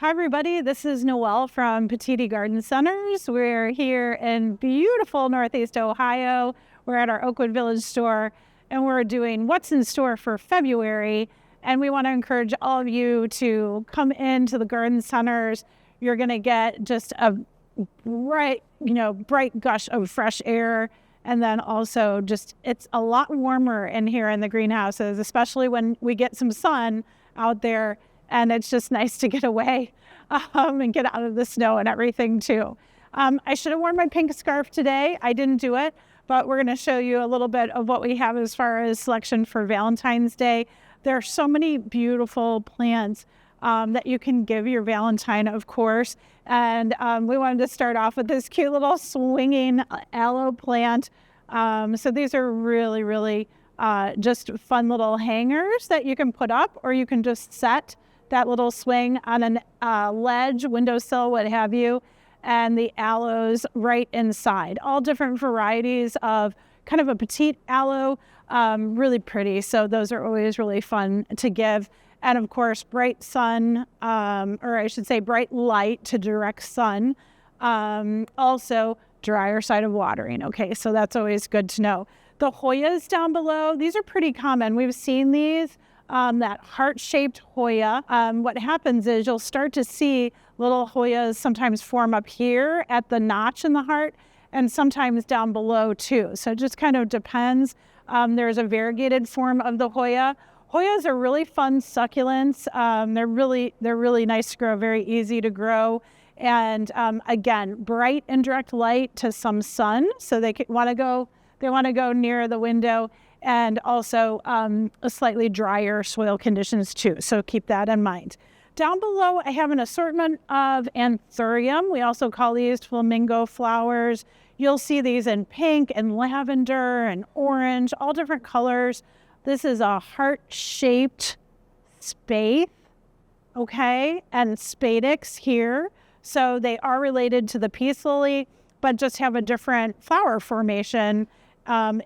Hi, everybody. This is Noelle from Petitti Garden Centers. We're here in beautiful Northeast Ohio. We're at our Oakwood Village store, and we're doing what's in store for February. And we want to encourage all of you to come into the garden centers. You're going to get just a bright gush of fresh air. And then also it's a lot warmer in here in the greenhouses, especially when we get some sun out there. And it's just nice to get away and get out of the snow and everything too. I should have worn my pink scarf today. I didn't do it, but we're going to show you a little bit of what we have as far as selection for Valentine's Day. There are so many beautiful plants that you can give your Valentine, of course. And we wanted to start off with this cute little swinging aloe plant. So these are really, really just fun little hangers that you can put up, or you can just set that little swing on a ledge, windowsill, what have you, and the aloes right inside. All different varieties of kind of a petite aloe, really pretty. So those are always really fun to give. And of course, bright sun, or I should say bright light to direct sun. Also, drier side of watering. Okay, so that's always good to know. The Hoyas down below, these are pretty common. We've seen these. That heart-shaped Hoya, what happens is you'll start to see little Hoyas sometimes form up here at the notch in the heart, and sometimes down below too. So it just kind of depends. There's a variegated form of the Hoya. Hoyas are really fun succulents. They're really nice to grow, very easy to grow. And again, bright indirect light to some sun, so they want to go near the window. And also a slightly drier soil conditions too. So keep that in mind. Down below, I have an assortment of anthurium. We also call these flamingo flowers. You'll see these in pink and lavender and orange, all different colors. This is a heart-shaped spathe, okay? And spadix here. So they are related to the peace lily, but just have a different flower formation,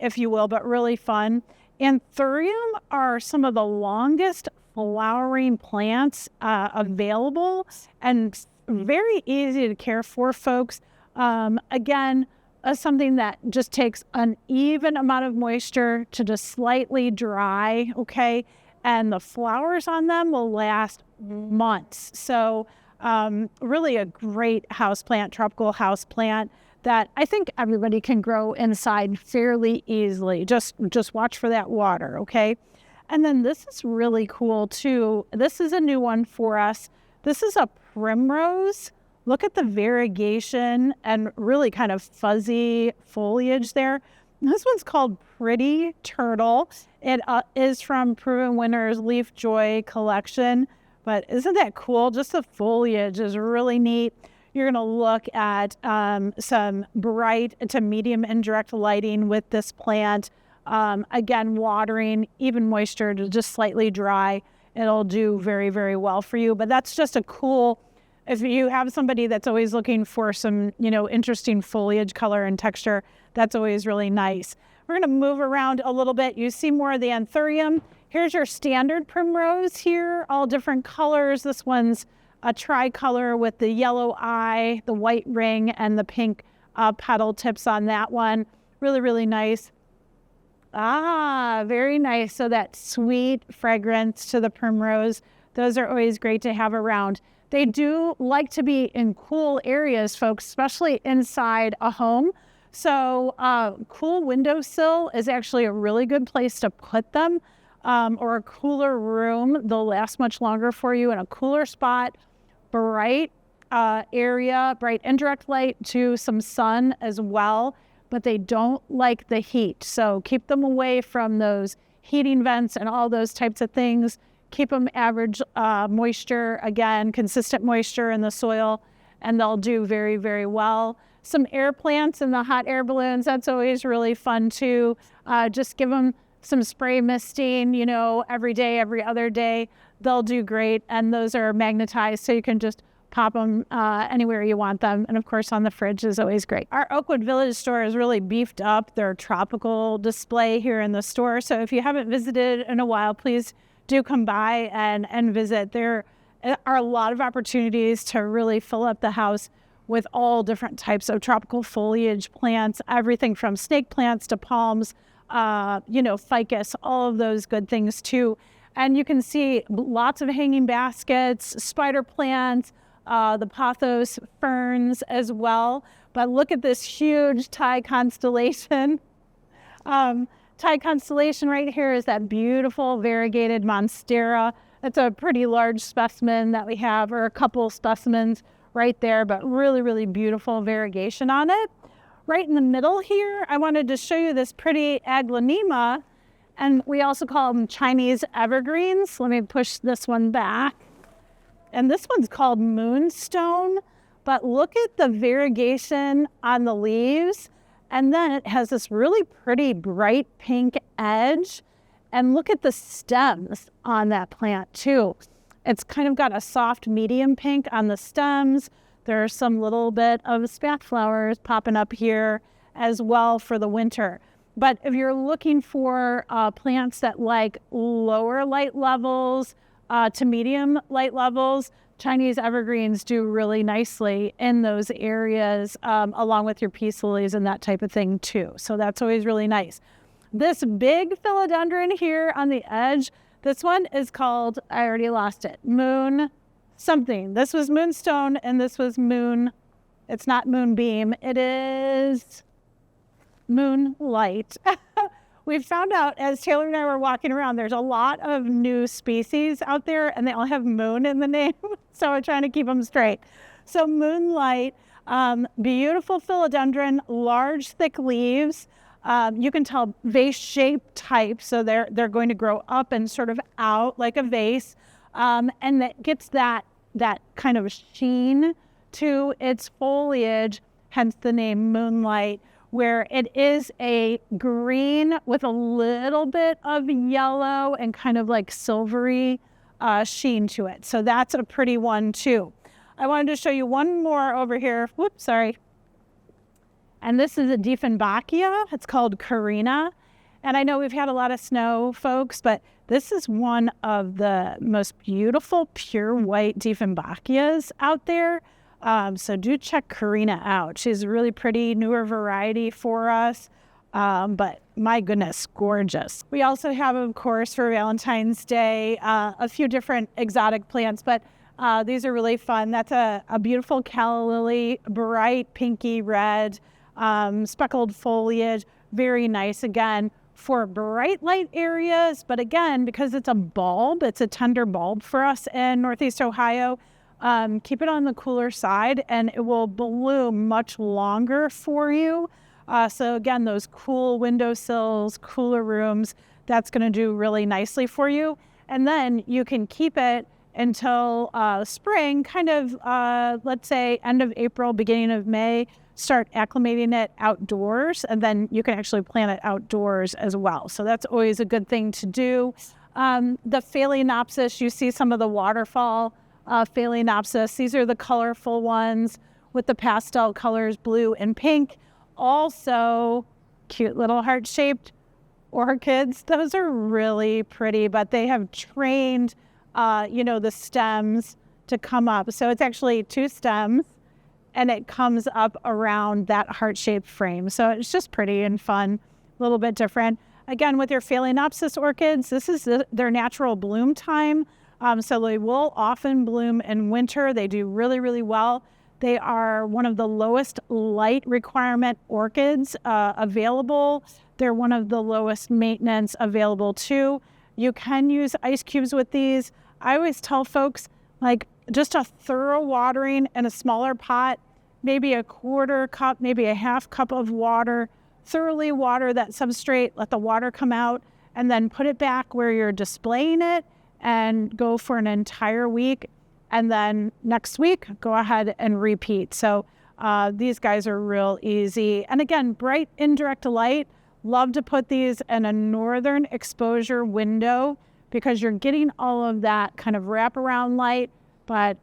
if you will, but really fun. Anthurium are some of the longest flowering plants available and very easy to care for, folks. Again, something that just takes an even amount of moisture to just slightly dry, okay? And the flowers on them will last months. So really a great houseplant, tropical houseplant, that I think everybody can grow inside fairly easily. Just watch for that water, okay? And then this is really cool too. This is a new one for us. This is a primrose. Look at the variegation and really kind of fuzzy foliage there. This one's called Pretty Turtle. It is from Proven Winners Leaf Joy collection. But isn't that cool? Just the foliage is really neat. You're going to look at some bright to medium indirect lighting with this plant. Again, watering, even moisture to just slightly dry. It'll do very, very well for you. But that's just a cool, if you have somebody that's always looking for some, interesting foliage color and texture, that's always really nice. We're going to move around a little bit. You see more of the anthurium. Here's your standard primrose here, all different colors. This one's a tricolor with the yellow eye, the white ring, and the pink petal tips on that one. Really, really nice. Very nice. So that sweet fragrance to the primrose. Those are always great to have around. They do like to be in cool areas, folks, especially inside a home. So cool windowsill is actually a really good place to put them, or a cooler room. They'll last much longer for you in a cooler spot. Bright area, bright indirect light to some sun as well, but they don't like the heat. So keep them away from those heating vents and all those types of things. Keep them average moisture, again, consistent moisture in the soil, and they'll do very, very well. Some air plants and the hot air balloons, that's always really fun too. Just give them some spray misting, every day, every other day. They'll do great, and those are magnetized, so you can just pop them anywhere you want them. And of course, on the fridge is always great. Our Oakwood Village store is really beefed up their tropical display here in the store. So if you haven't visited in a while, please do come by and visit. There are a lot of opportunities to really fill up the house with all different types of tropical foliage plants, everything from snake plants to palms, ficus, all of those good things too. And you can see lots of hanging baskets, spider plants, the pothos ferns as well. But look at this huge Thai constellation. Thai constellation right here is that beautiful variegated monstera. That's a pretty large specimen that we have, or a couple specimens right there, but really, really beautiful variegation on it. Right in the middle here, I wanted to show you this pretty aglaonema, and we also call them Chinese evergreens. Let me push this one back. And this one's called moonstone, but look at the variegation on the leaves. And then it has this really pretty bright pink edge. And look at the stems on that plant too. It's kind of got a soft medium pink on the stems. There's some little bit of spat flowers popping up here as well for the winter. But if you're looking for plants that like lower light levels to medium light levels, Chinese evergreens do really nicely in those areas, along with your peace lilies and that type of thing too. So that's always really nice. This big philodendron here on the edge, this one is called, I already lost it, moon something. This was moonstone and this was moon. It's not moonbeam. It is moonlight. We found out as Taylor and I were walking around, there's a lot of new species out there and they all have moon in the name. So we're trying to keep them straight. So moonlight, beautiful philodendron, large, thick leaves. You can tell vase-shaped type, so they're going to grow up and sort of out like a vase, and that gets that kind of sheen to its foliage, hence the name moonlight, where it is a green with a little bit of yellow and kind of like silvery sheen to it. So that's a pretty one too. I wanted to show you one more over here. Whoops, sorry. And this is a Dieffenbachia. It's called Carina. And I know we've had a lot of snow, folks, but this is one of the most beautiful pure white Dieffenbachias out there. So do check Carina out. She's a really pretty newer variety for us, but my goodness, gorgeous. We also have, of course, for Valentine's Day, a few different exotic plants, but these are really fun. That's a beautiful calla lily, bright pinky red, speckled foliage, very nice again for bright light areas. But again, because it's a bulb, it's a tender bulb for us in Northeast Ohio, keep it on the cooler side and it will bloom much longer for you. So again, those cool windowsills, cooler rooms, that's going to do really nicely for you. And then you can keep it until spring, kind of, let's say end of April, beginning of May, start acclimating it outdoors, and then you can actually plant it outdoors as well. So that's always a good thing to do. The Phalaenopsis, you see some of the waterfall Phalaenopsis. These are the colorful ones with the pastel colors, blue and pink. Also, cute little heart-shaped orchids. Those are really pretty, but they have trained, the stems to come up. So it's actually two stems, and it comes up around that heart-shaped frame. So it's just pretty and fun, a little bit different. Again, with your Phalaenopsis orchids, this is their natural bloom time. So they will often bloom in winter. They do really, really well. They are one of the lowest light requirement orchids available. They're one of the lowest maintenance available too. You can use ice cubes with these. I always tell folks, like, just a thorough watering in a smaller pot, maybe a quarter cup, maybe a half cup of water, thoroughly water that substrate, let the water come out, and then put it back where you're displaying it and go for an entire week. And then next week, go ahead and repeat. So these guys are real easy. And again, bright indirect light. Love to put these in a northern exposure window because you're getting all of that kind of wraparound light, but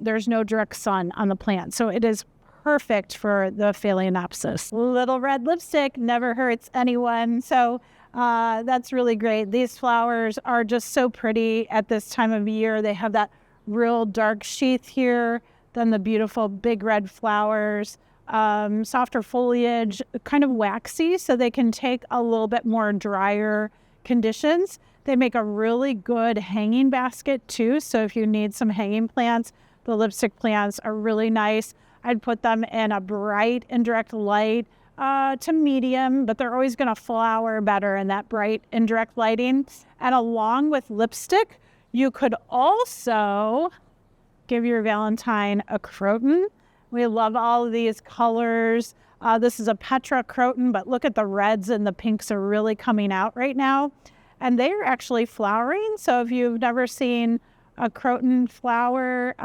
there's no direct sun on the plant. So it is perfect for the Phalaenopsis. Little red lipstick never hurts anyone. So that's really great. These flowers are just so pretty at this time of year. They have that real dark sheath here, then the beautiful big red flowers, softer foliage, kind of waxy, so they can take a little bit more drier conditions. They make a really good hanging basket too, so if you need some hanging plants, the lipstick plants are really nice. I'd put them in a bright indirect light to medium, but they're always going to flower better in that bright indirect lighting. And along with lipstick, you could also give your Valentine a croton. We love all of these colors. This is a Petra croton, but look at the reds and the pinks are really coming out right now. And they are actually flowering. So if you've never seen a croton flower,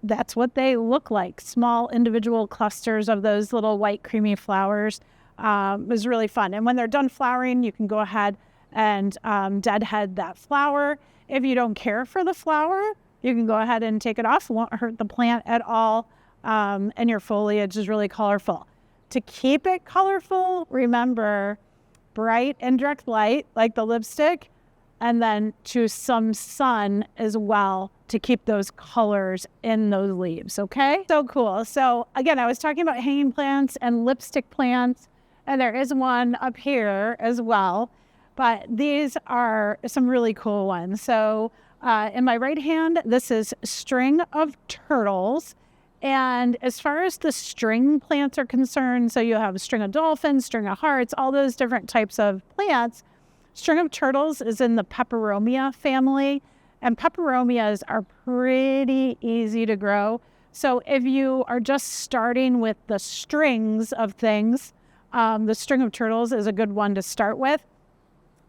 that's what they look like. Small individual clusters of those little white creamy flowers. It was really fun. And when they're done flowering, you can go ahead and deadhead that flower. If you don't care for the flower, you can go ahead and take it off. It won't hurt the plant at all. And your foliage is really colorful. To keep it colorful, remember bright indirect light like the lipstick, and then choose some sun as well to keep those colors in those leaves, okay? So cool. So again, I was talking about hanging plants and lipstick plants, and there is one up here as well, but these are some really cool ones. So in my right hand, this is string of turtles. And as far as the string plants are concerned, so you have a string of dolphins, string of hearts, all those different types of plants. String of turtles is in the peperomia family, and peperomias are pretty easy to grow. So if you are just starting with the strings of things, the string of turtles is a good one to start with.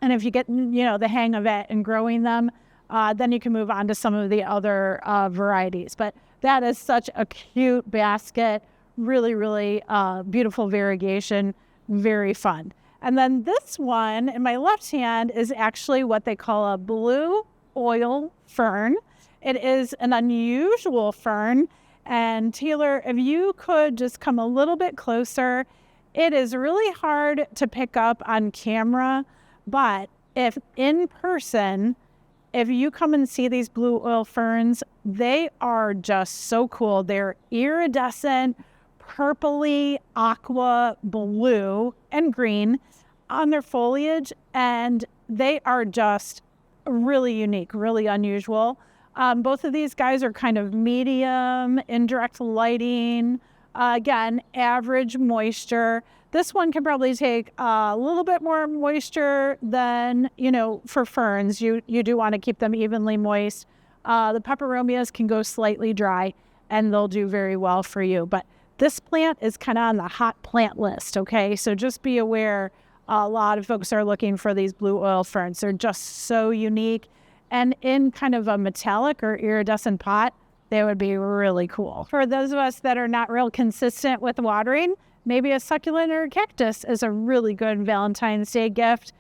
And if you get, the hang of it and growing them, then you can move on to some of the other varieties. But that is such a cute basket, really, really beautiful variegation, very fun. And then this one in my left hand is actually what they call a blue oil fern. It is an unusual fern. And Taylor, if you could just come a little bit closer, it is really hard to pick up on camera, but if in person, if you come and see these blue oil ferns, they are just so cool. They're iridescent, purpley, aqua, blue, and green on their foliage, and they are just really unique, really unusual. Both of these guys are kind of medium, indirect lighting, again, average moisture. This one can probably take a little bit more moisture than, for ferns. You do want to keep them evenly moist. The peperomias can go slightly dry, and they'll do very well for you. But this plant is kind of on the hot plant list, okay? So just be aware, a lot of folks are looking for these blue oil ferns. They're just so unique. And in kind of a metallic or iridescent pot, they would be really cool. For those of us that are not real consistent with watering, maybe a succulent or a cactus is a really good Valentine's Day gift.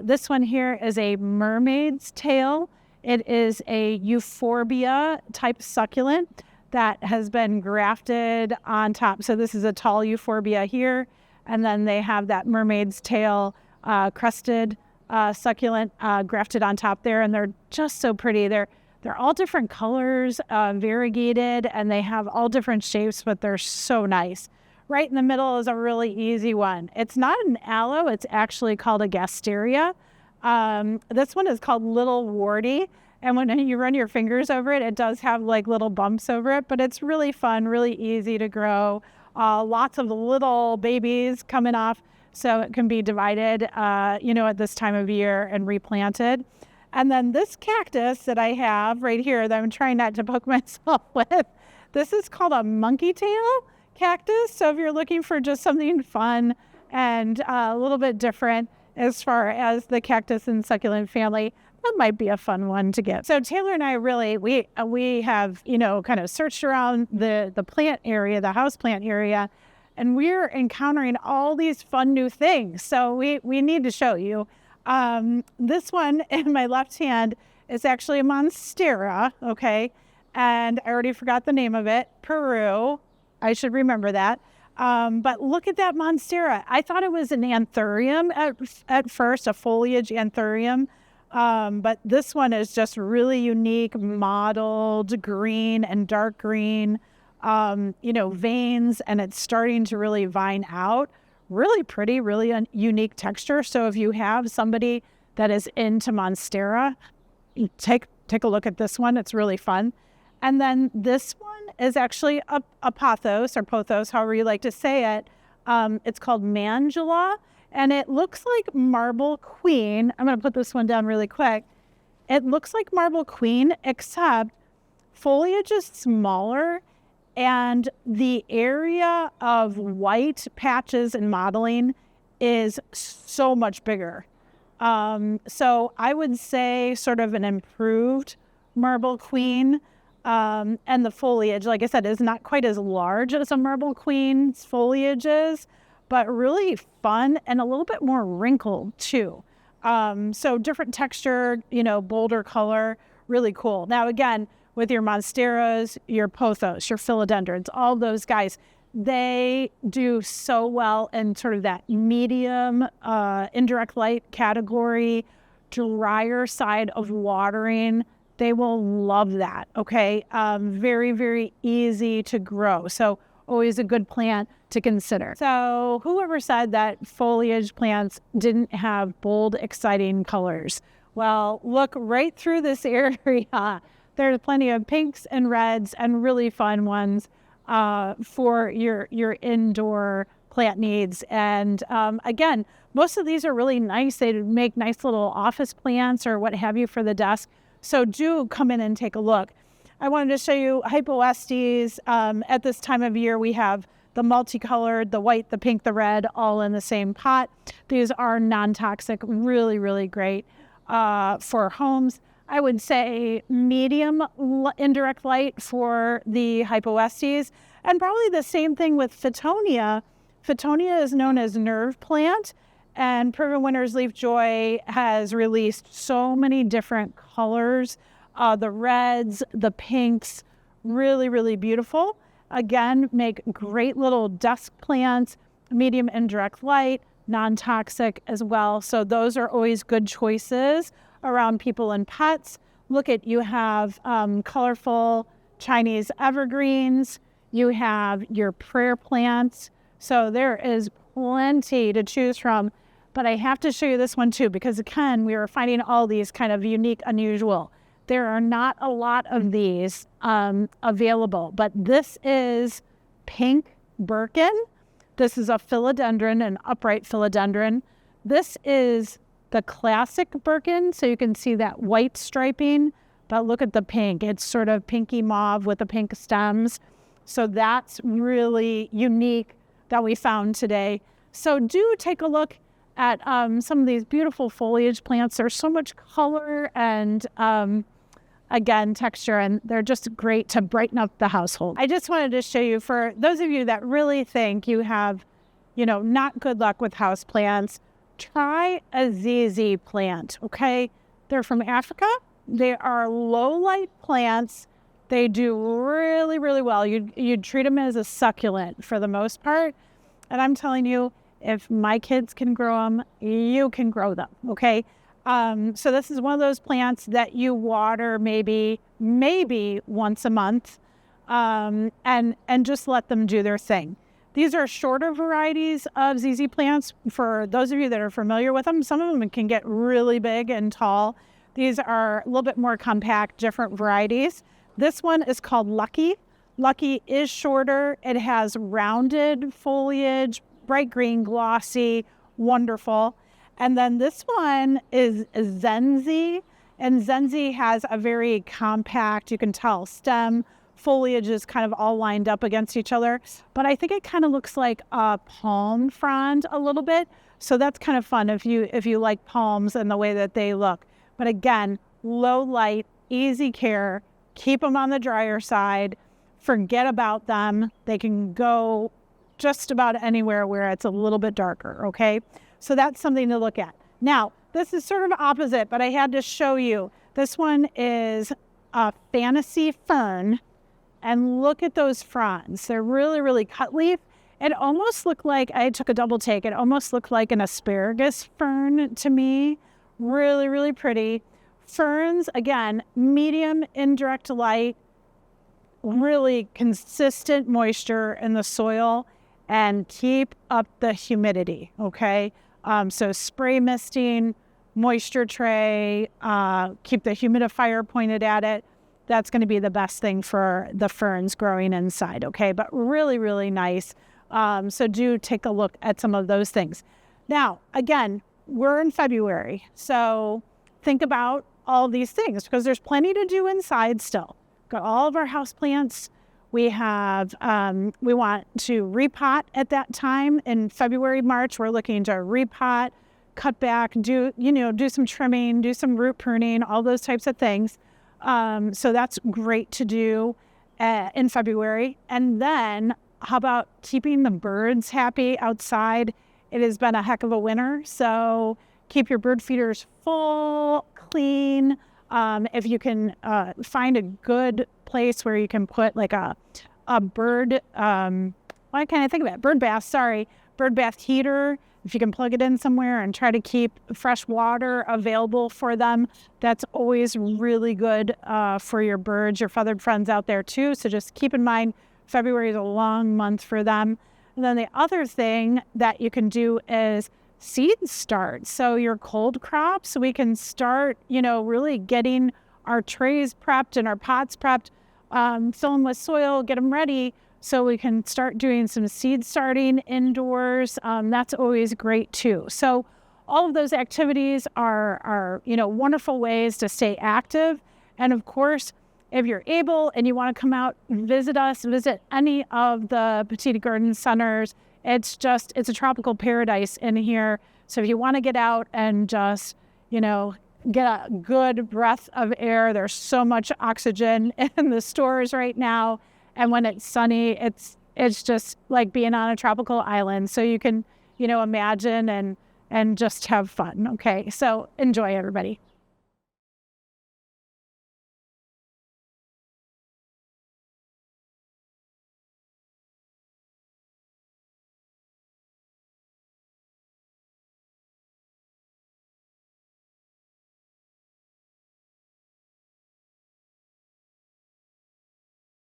This one here is a mermaid's tail. It is a euphorbia type succulent that has been grafted on top. So this is a tall euphorbia here, and then they have that mermaid's tail crusted succulent grafted on top there, and they're just so pretty. They're all different colors, variegated, and they have all different shapes, but they're so nice. Right in the middle is a really easy one. It's not an aloe, it's actually called a gasteria. This one is called Little Warty, and when you run your fingers over it, it does have like little bumps over it, but it's really fun, really easy to grow. Lots of little babies coming off, so it can be divided, at this time of year and replanted. And then this cactus that I have right here that I'm trying not to poke myself with, this is called a monkey tail cactus. So if you're looking for just something fun and a little bit different as far as the cactus and succulent family, that might be a fun one to get. So Taylor and I really, we have, kind of searched around the plant area, the house plant area, and we're encountering all these fun new things. So we need to show you. This one in my left hand is actually a monstera, okay? And I already forgot the name of it, Peru. I should remember that. But look at that monstera. I thought it was an anthurium at first, a foliage anthurium. But this one is just really unique, mottled green and dark green, veins, and it's starting to really vine out. Really pretty, really unique texture. So if you have somebody that is into Monstera, take a look at this one. It's really fun. And then this one is actually a pothos or pothos, however you like to say it. It's called Mandula, and it looks like Marble Queen. I'm going to put this one down really quick. It looks like Marble Queen, except foliage is smaller, and the area of white patches and mottling is so much bigger. So I would say sort of an improved Marble Queen. And the foliage, like I said, is not quite as large as a Marble Queen's foliage is, but really fun and a little bit more wrinkled too. So different texture, bolder color, really cool. Now again, with your monsteras, your pothos, your philodendrons, all those guys, they do so well in sort of that medium indirect light category, drier side of watering. They will love that, okay? Very, very easy to grow. So always a good plant to consider. So whoever said that foliage plants didn't have bold, exciting colors? Well, look right through this area. There's plenty of pinks and reds and really fun ones for your indoor plant needs. And again, most of these are really nice. They make nice little office plants or what have you for the desk. So do come in and take a look. I wanted to show you Hypoestes. At this time of year, we have the multicolored, the white, the pink, the red, all in the same pot. These are non-toxic, really, really great for homes. I would say medium indirect light for the Hypoestes, and probably the same thing with Fittonia. Fittonia is known as nerve plant, and Proven Winners Leaf Joy has released so many different colors, the reds, the pinks, really, really beautiful. Again, make great little desk plants, medium indirect light, non-toxic as well. So those are always good choices around people and pets. Look at, you have colorful Chinese evergreens, you have your prayer plants. So there is plenty to choose from. But I have to show you this one too, because again, we are finding all these kind of unique, unusual. There are not a lot of these available, but this is pink Birkin. This is a philodendron, an upright philodendron. This is the classic Birkin, so you can see that white striping, but look at the pink. It's sort of pinky mauve with the pink stems. So that's really unique that we found today. So do take a look at some of these beautiful foliage plants. There's so much color and again, texture, and they're just great to brighten up the household. I just wanted to show you, for those of you that really think you have, not good luck with house plants, try a ZZ plant, okay? They're from Africa. They are low light plants. They do really, really well. You'd treat them as a succulent for the most part. And I'm telling you, if my kids can grow them, you can grow them, okay? So this is one of those plants that you water maybe once a month, and just let them do their thing. These are shorter varieties of ZZ plants. For those of you that are familiar with them, some of them can get really big and tall. These are a little bit more compact, different varieties. This one is called Lucky. Lucky is shorter. It has rounded foliage, bright green, glossy, wonderful. And then this one is Zenzi, and Zenzi has a very compact, you can tell, stem. Foliage is kind of all lined up against each other, but I think it kind of looks like a palm frond a little bit. So that's kind of fun if you like palms and the way that they look. But again, low light, easy care, keep them on the drier side, forget about them. They can go just about anywhere where it's a little bit darker, okay? So that's something to look at. Now, this is sort of opposite, but I had to show you. This one is a fantasy fern, and look at those fronds. They're really, really cut leaf. It almost looked like, I took a double take, it almost looked like an asparagus fern to me. Really, really pretty. Ferns, again, medium indirect light, really consistent moisture in the soil, and keep up the humidity, okay? So spray misting, moisture tray, keep the humidifier pointed at it. That's going to be the best thing for the ferns growing inside, okay? But really, really nice. So do take a look at some of those things. Now, again, we're in February, so think about all these things because there's plenty to do inside still. Got all of our houseplants. We have, we want to repot at that time in February, March. We're looking to repot, cut back, do some trimming, do some root pruning, all those types of things. So that's great to do in February. And then how about keeping the birds happy outside? It has been a heck of a winter, so keep your bird feeders full, clean. If you can find a good place where you can put like a bird, why can't I think of it? Bird bath heater. If you can plug it in somewhere and try to keep fresh water available for them, that's always really good for your birds, your feathered friends out there too. So just keep in mind, February is a long month for them. And then the other thing that you can do is seed start. So your cold crops, we can start, really getting our trays prepped and our pots prepped, fill them with soil, get them ready so we can start doing some seed starting indoors. That's always great too. So all of those activities are wonderful ways to stay active. And of course, if you're able and you want to come out and visit any of the Petitti Garden Centers, it's a tropical paradise in here. So if you want to get out and just, get a good breath of air, there's so much oxygen in the stores right now. And when it's sunny, it's just like being on a tropical island. So you can, imagine and just have fun. Okay. So enjoy, everybody.